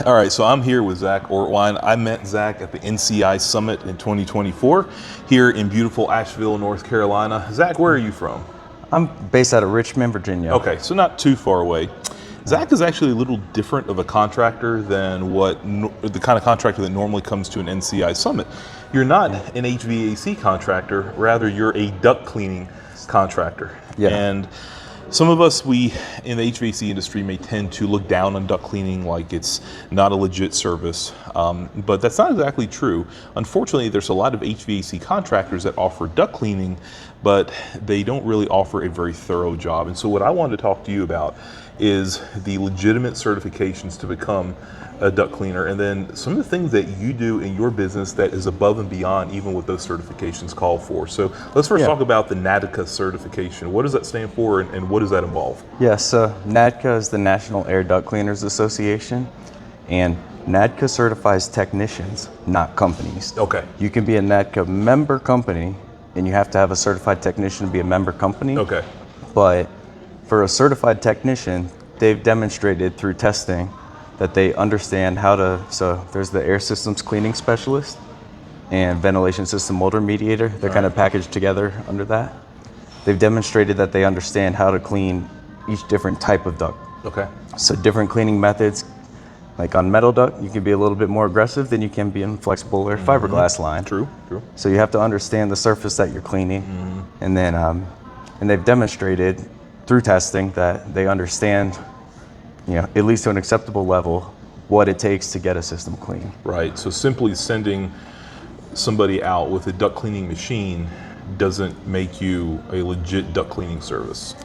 All right, so I'm here with Zach Ortwine. I met Zach at the NCI Summit in 2024 here in beautiful Asheville, North Carolina. Zach, where are you from? I'm based out of Richmond, Virginia. Okay, so not too far away. Zach is actually a little different of a contractor than the kind of contractor that normally comes to an NCI Summit. You're not an HVAC contractor, rather you're a duct cleaning contractor. Yeah. And some of us, we in the HVAC industry may tend to look down on duct cleaning like it's not a legit service, but that's not exactly true. Unfortunately, there's a lot of HVAC contractors that offer duct cleaning, but they don't really offer a very thorough job. And so what I wanted to talk to you about is the legitimate certifications to become a duct cleaner, and then some of the things that you do in your business that is above and beyond even what those certifications call for. So let's first talk about the NADCA certification. What does that stand for, and what does that involve? Yeah, so NADCA is the National Air Duct Cleaners Association, and NADCA certifies technicians, not companies. Okay. You can be a NADCA member company, and you have to have a certified technician to be a member company. Okay. But for a certified technician, they've demonstrated through testing that they understand how to, so there's the air systems cleaning specialist and ventilation system motor mediator. They're kind of packaged together under that. They've demonstrated that they understand how to clean each different type of duct. Okay. So different cleaning methods, like on metal duct, you can be a little bit more aggressive than you can be in flexible or fiberglass line. True. So you have to understand the surface that you're cleaning. And then, and they've demonstrated through testing that they understand, at least to an acceptable level, what it takes to get a system clean. Right, so simply sending somebody out with a duct cleaning machine doesn't make you a legit duct cleaning service.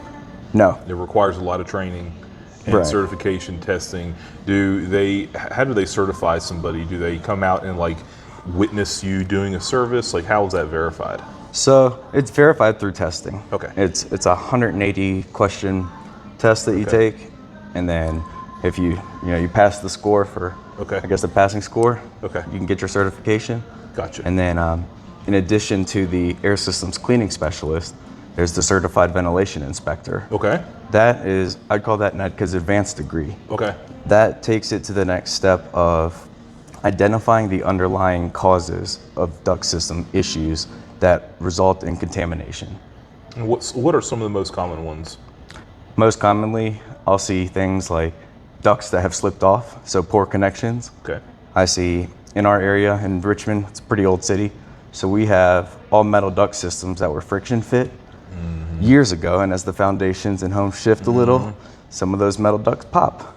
No. It requires a lot of training and certification testing. How do they certify somebody? Do they come out and witness you doing a service? How is that verified? So it's verified through testing. Okay. It's a 180 question test that you take, and then if you pass the score for, I guess the passing score, you can get your certification. Gotcha. And then in addition to the air systems cleaning specialist, there's the certified ventilation inspector. Okay. That is, I'd call that NADCA's advanced degree. Okay. That takes it to the next step of identifying the underlying causes of duct system issues that result in contamination. And what are some of the most common ones? Most commonly, I'll see things like ducts that have slipped off, so poor connections. Okay. I see in our area in Richmond, it's a pretty old city, so we have all metal duct systems that were friction fit years ago, and as the foundations and homes shift a little, some of those metal ducts pop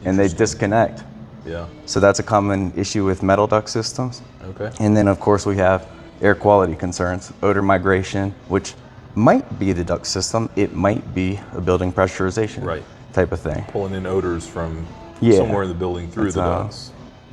and they disconnect. Yeah. So that's a common issue with metal duct systems. Okay. And then of course we have air quality concerns, odor migration, which might be the duct system, it might be a building pressurization type of thing. Pulling in odors from somewhere in the building through the ducts.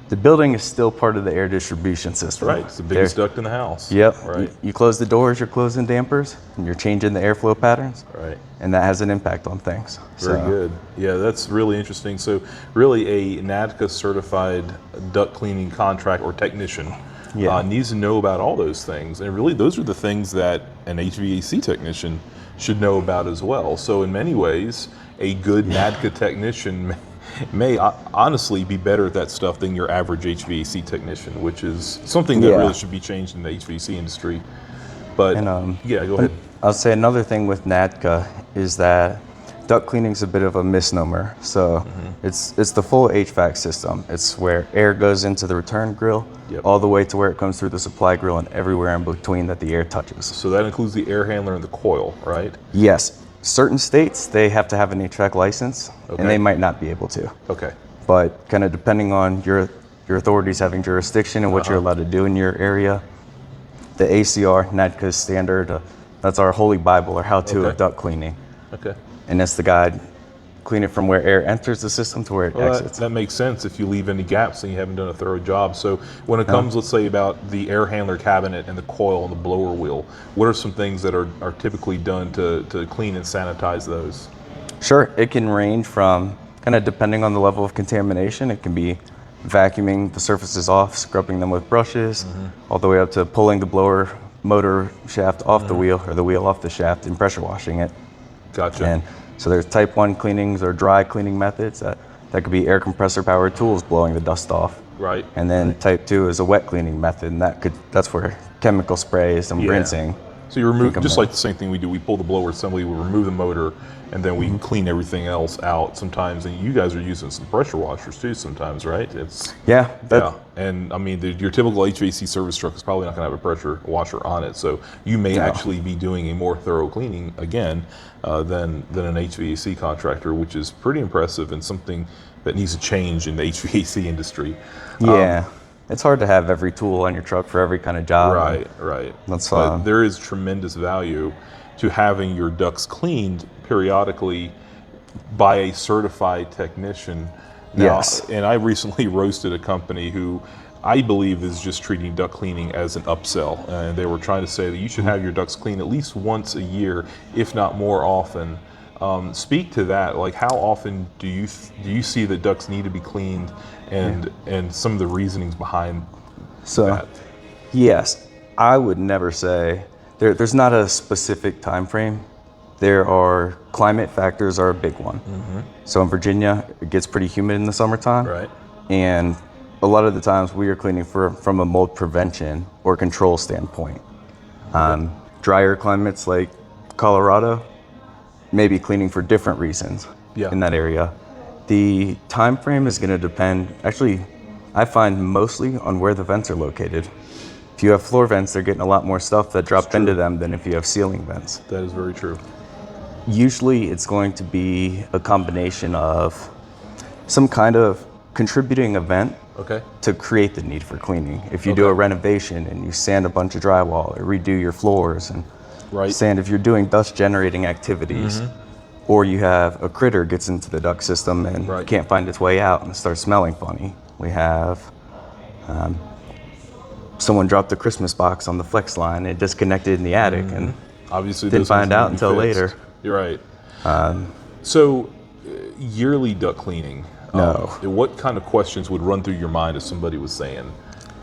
The building is still part of the air distribution system. Right, it's the biggest duct in the house. Yep. Right. You close the doors, you're closing dampers, and you're changing the airflow patterns. Right. And that has an impact on things. Very good. Yeah, that's really interesting. So really a NADCA certified duct cleaning contract or technician needs to know about all those things. And really those are the things that an HVAC technician should know about as well. So in many ways, a good NADCA technician may honestly be better at that stuff than your average HVAC technician, which is something that really should be changed in the HVAC industry. But go ahead. I'll say another thing with NADCA is that duct cleaning is a bit of a misnomer. So it's the full HVAC system. It's where air goes into the return grill all the way to where it comes through the supply grill and everywhere in between that the air touches. So that includes the air handler and the coil, right? Yes. Certain states, they have to have an HVAC license, and they might not be able to. Okay. But kind of depending on your authorities having jurisdiction and what you're allowed to do in your area, the ACR, NADCA standard, that's our holy Bible or how-to of duct cleaning. Okay. And that's the guide. Clean it from where air enters the system to where it exits. That makes sense if you leave any gaps and you haven't done a thorough job. So when it comes, let's say, about the air handler cabinet and the coil and the blower wheel, what are some things that are typically done to clean and sanitize those? Sure, it can range from kind of depending on the level of contamination. It can be vacuuming the surfaces off, scrubbing them with brushes, all the way up to pulling the blower motor shaft off the wheel or the wheel off the shaft and pressure washing it. Gotcha. And so there's type 1 cleanings or dry cleaning methods that that could be air compressor powered tools blowing the dust off. Right. And then type 2 is a wet cleaning method, and that's where chemical sprays and rinsing. So you remove, just like the same thing we do, we pull the blower assembly, we remove the motor, and then we clean everything else out sometimes. And you guys are using some pressure washers too sometimes, right? Yeah. And I mean, your typical HVAC service truck is probably not going to have a pressure washer on it. So you may actually be doing a more thorough cleaning again than an HVAC contractor, which is pretty impressive and something that needs to change in the HVAC industry. Yeah. It's hard to have every tool on your truck for every kind of job. Right. But there is tremendous value to having your ducts cleaned periodically by a certified technician. Now, Yes. And I recently roasted a company who I believe is just treating duct cleaning as an upsell. And they were trying to say that you should have your ducts cleaned at least once a year, if not more often. Speak to that. Like, how often do you see that ducts need to be cleaned, and some of the reasonings behind that? Yes, I would never say there's not a specific time frame. There are climate factors are a big one. So in Virginia, it gets pretty humid in the summertime, Right. and a lot of the times we are cleaning from a mold prevention or control standpoint. Drier climates like Colorado, maybe cleaning for different reasons in that area. The time frame is going to depend, actually, I find mostly on where the vents are located. If you have floor vents, they're getting a lot more stuff that drop into them than if you have ceiling vents. That is very true. Usually it's going to be a combination of some kind of contributing event to create the need for cleaning. If you do a renovation and you sand a bunch of drywall or redo your floors and sand, if you're doing dust generating activities, or you have a critter gets into the duct system and can't find its way out and starts smelling funny. We have someone dropped a Christmas box on the flex line and disconnected in the attic and obviously didn't find out until later. You're right. So yearly duct cleaning. No. What kind of questions would run through your mind if somebody was saying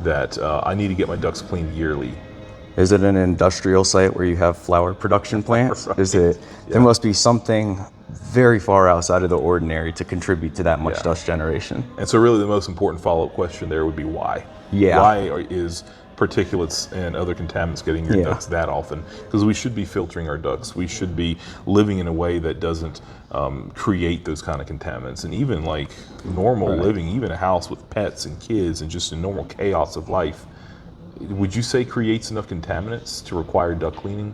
that I need to get my ducts cleaned yearly? Is it an industrial site where you have flower production plants? Is it? There must be something very far outside of the ordinary to contribute to that much dust generation. And so really the most important follow-up question there would be why? Yeah. Why is particulates and other contaminants getting your ducts that often? Because we should be filtering our ducts. We should be living in a way that doesn't create those kind of contaminants. And even like normal living, even a house with pets and kids and just a normal chaos of life, would you say creates enough contaminants to require duct cleaning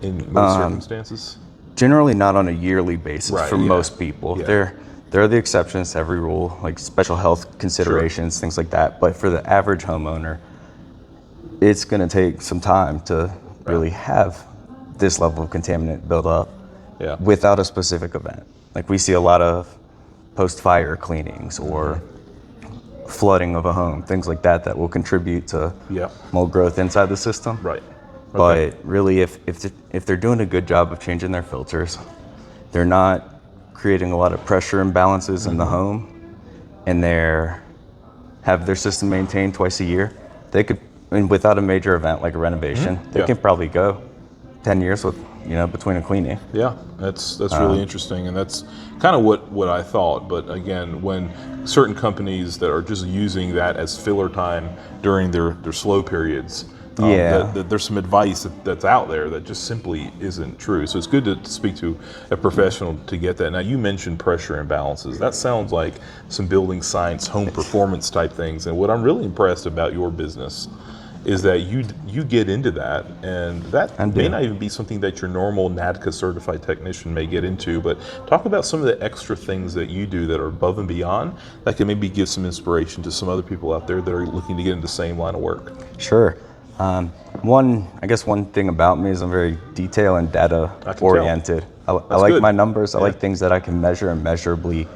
in most circumstances? Generally not on a yearly basis for most people. There are the exceptions to every rule, like special health considerations, things like that. But for the average homeowner, it's going to take some time to really have this level of contaminant build up without a specific event. Like we see a lot of post-fire cleanings or flooding of a home, things like that will contribute to mold growth inside the system. But really, if they're doing a good job of changing their filters, they're not creating a lot of pressure imbalances in the home, and have their system maintained twice a year, they could, and without a major event like a renovation, they can probably go 10 years with, between a cleaning. Yeah, that's really interesting, and that's kind of what I thought. But again, when certain companies that are just using that as filler time during their slow periods, there's some advice that's out there that just simply isn't true. So it's good to speak to a professional to get that. Now, you mentioned pressure imbalances. That sounds like some building science, home performance type things. And what I'm really impressed about your business is that you get into that, and that may not even be something that your normal NADCA certified technician may get into. But talk about some of the extra things that you do that are above and beyond that can maybe give some inspiration to some other people out there that are looking to get into the same line of work. Sure. One thing about me is I'm very detail and data oriented. I like my numbers. I like things that I can measure and measurably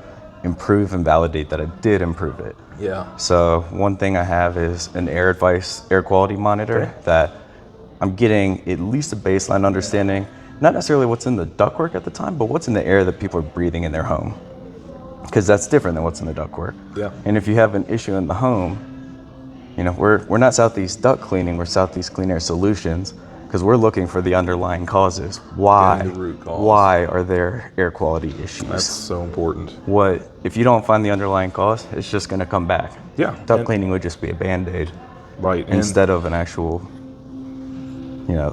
improve and validate that I did improve it. So one thing I have is an air quality monitor that I'm getting at least a baseline understanding, not necessarily what's in the ductwork at the time, but what's in the air that people are breathing in their home. Because that's different than what's in the ductwork. And if you have an issue in the home, we're not Southeast Duct Cleaning, we're Southeast Clean Air Solutions. because we're looking for the underlying causes. Why? Getting the root cause. Why are there air quality issues? That's so important. What if you don't find the underlying cause? It's just going to come back. Yeah. Duct cleaning would just be a band-aid, Right. instead of an actual,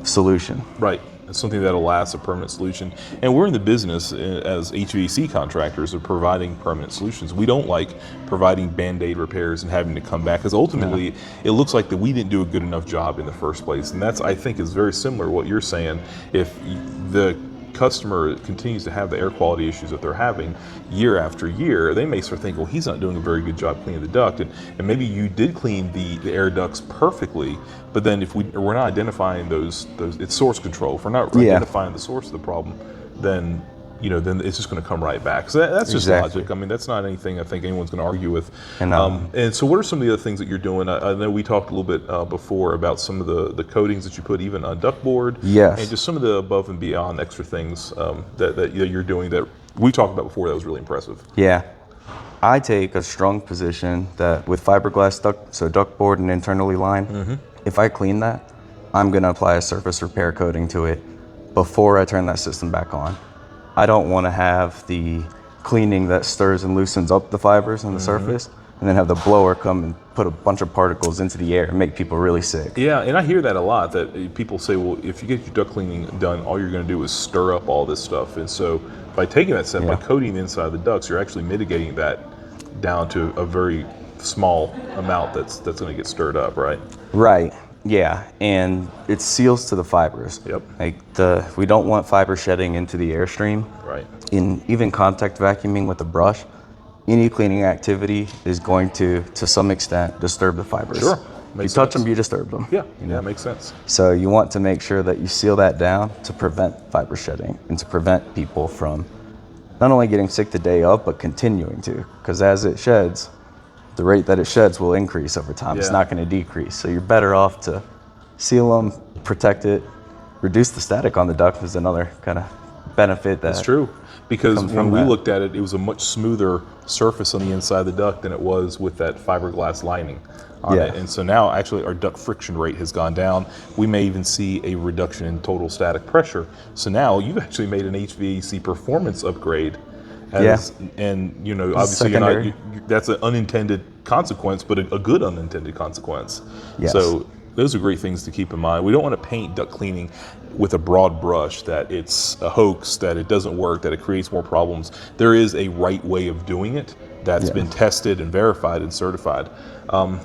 solution. Right. It's something that'll last, a permanent solution. And we're in the business as HVAC contractors of providing permanent solutions. We don't like providing Band-Aid repairs and having to come back, because ultimately it looks like that we didn't do a good enough job in the first place. And that's, I think, is very similar to what you're saying. If the customer continues to have the air quality issues that they're having year after year, they may start thinking, well, he's not doing a very good job cleaning the duct. And maybe you did clean the air ducts perfectly, but then if we're not identifying those it's source control. If we're not identifying the source of the problem, then then it's just going to come right back. So that's just logic. I mean, that's not anything I think anyone's going to argue with. And so what are some of the other things that you're doing? I know we talked a little bit before about some of the coatings that you put even on duct board. Yes. And just some of the above and beyond extra things that you're doing that we talked about before that was really impressive. Yeah. I take a strong position that with fiberglass duct, so duct board and internally lined, if I clean that, I'm going to apply a surface repair coating to it before I turn that system back on. I don't want to have the cleaning that stirs and loosens up the fibers on the surface, and then have the blower come and put a bunch of particles into the air and make people really sick. Yeah, and I hear that a lot, that people say, well, if you get your duct cleaning done, all you're going to do is stir up all this stuff. And so by taking that step, by coating the inside of the ducts, you're actually mitigating that down to a very small amount that's going to get stirred up, right? Right. Yeah, and it seals to the fibers. Yep. Like we don't want fiber shedding into the airstream. Right. In even contact vacuuming with a brush, any cleaning activity is going to some extent disturb the fibers. Sure. If you touch them, you disturb them. Yeah, that makes sense. So you want to make sure that you seal that down to prevent fiber shedding and to prevent people from not only getting sick the day of, but continuing to. Because as it sheds, the rate that it sheds will increase over time. It's not going to decrease. So you're better off to seal them, protect it, reduce the static on the duct is another kind of benefit. That's true. Because when we looked at it, it was a much smoother surface on the inside of the duct than it was with that fiberglass lining on it. And so now actually our duct friction rate has gone down. We may even see a reduction in total static pressure. So now you've actually made an HVAC performance upgrade. And obviously that's an unintended consequence, but a good unintended consequence. Yes. So those are great things to keep in mind. We don't want to paint duct cleaning with a broad brush, that it's a hoax, that it doesn't work, that it creates more problems. There is a right way of doing it that's been tested and verified and certified.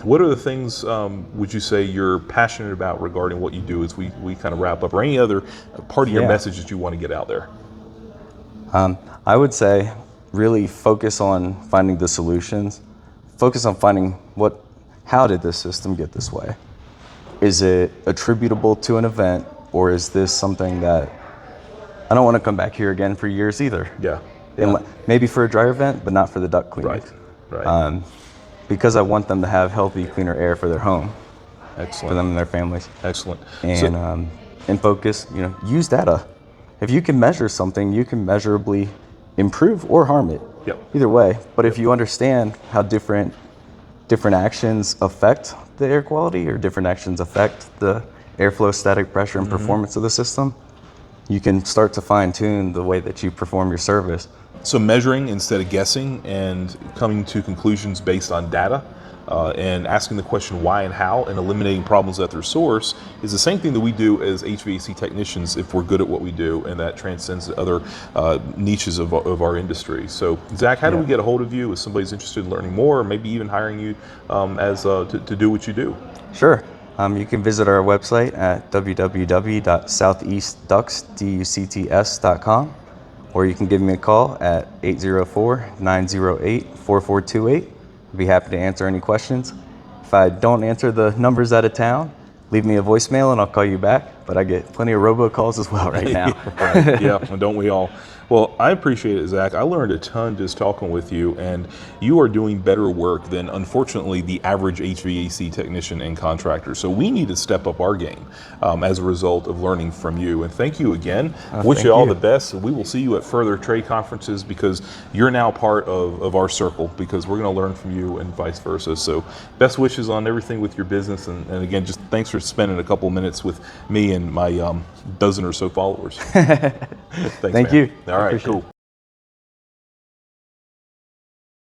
What are the things would you say you're passionate about regarding what you do as we kind of wrap up, or any other part of your message that you want to get out there? I would say really focus on finding the solutions. Focus on finding how did this system get this way? Is it attributable to an event, or is this something that I don't want to come back here again for years either? Yeah. And maybe for a dryer vent, but not for the duct cleaning. Right. Because I want them to have healthy, cleaner air for their home. Excellent. For them and their families. Excellent. And focus, use data. If you can measure something, you can measurably improve or harm it. Yep. Either way. But if you understand how different actions affect the air quality, or different actions affect the airflow, static pressure, and performance of the system, you can start to fine tune the way that you perform your service. So measuring instead of guessing, and coming to conclusions based on data, and asking the question why and how, and eliminating problems at their source, is the same thing that we do as HVAC technicians if we're good at what we do, and that transcends to other niches of our industry. So Zach, how do we get a hold of you if somebody's interested in learning more, or maybe even hiring you to do what you do? Sure. You can visit our website at www.southeastducts.com, or you can give me a call at 804-908-4428. I'd be happy to answer any questions. If I don't answer the numbers out of town, leave me a voicemail and I'll call you back. But I get plenty of robocalls as well right now. Yeah, don't we all? Well, I appreciate it, Zach. I learned a ton just talking with you, and you are doing better work than, unfortunately, the average HVAC technician and contractor. So we need to step up our game as a result of learning from you. And thank you again. Wish you all the best. We will see you at further trade conferences, because you're now part of our circle, because we're going to learn from you and vice versa. So best wishes on everything with your business. And again, just thanks for spending a couple minutes with me and my dozen or so followers. Thanks, Thank man. you. All right, Appreciate cool. it.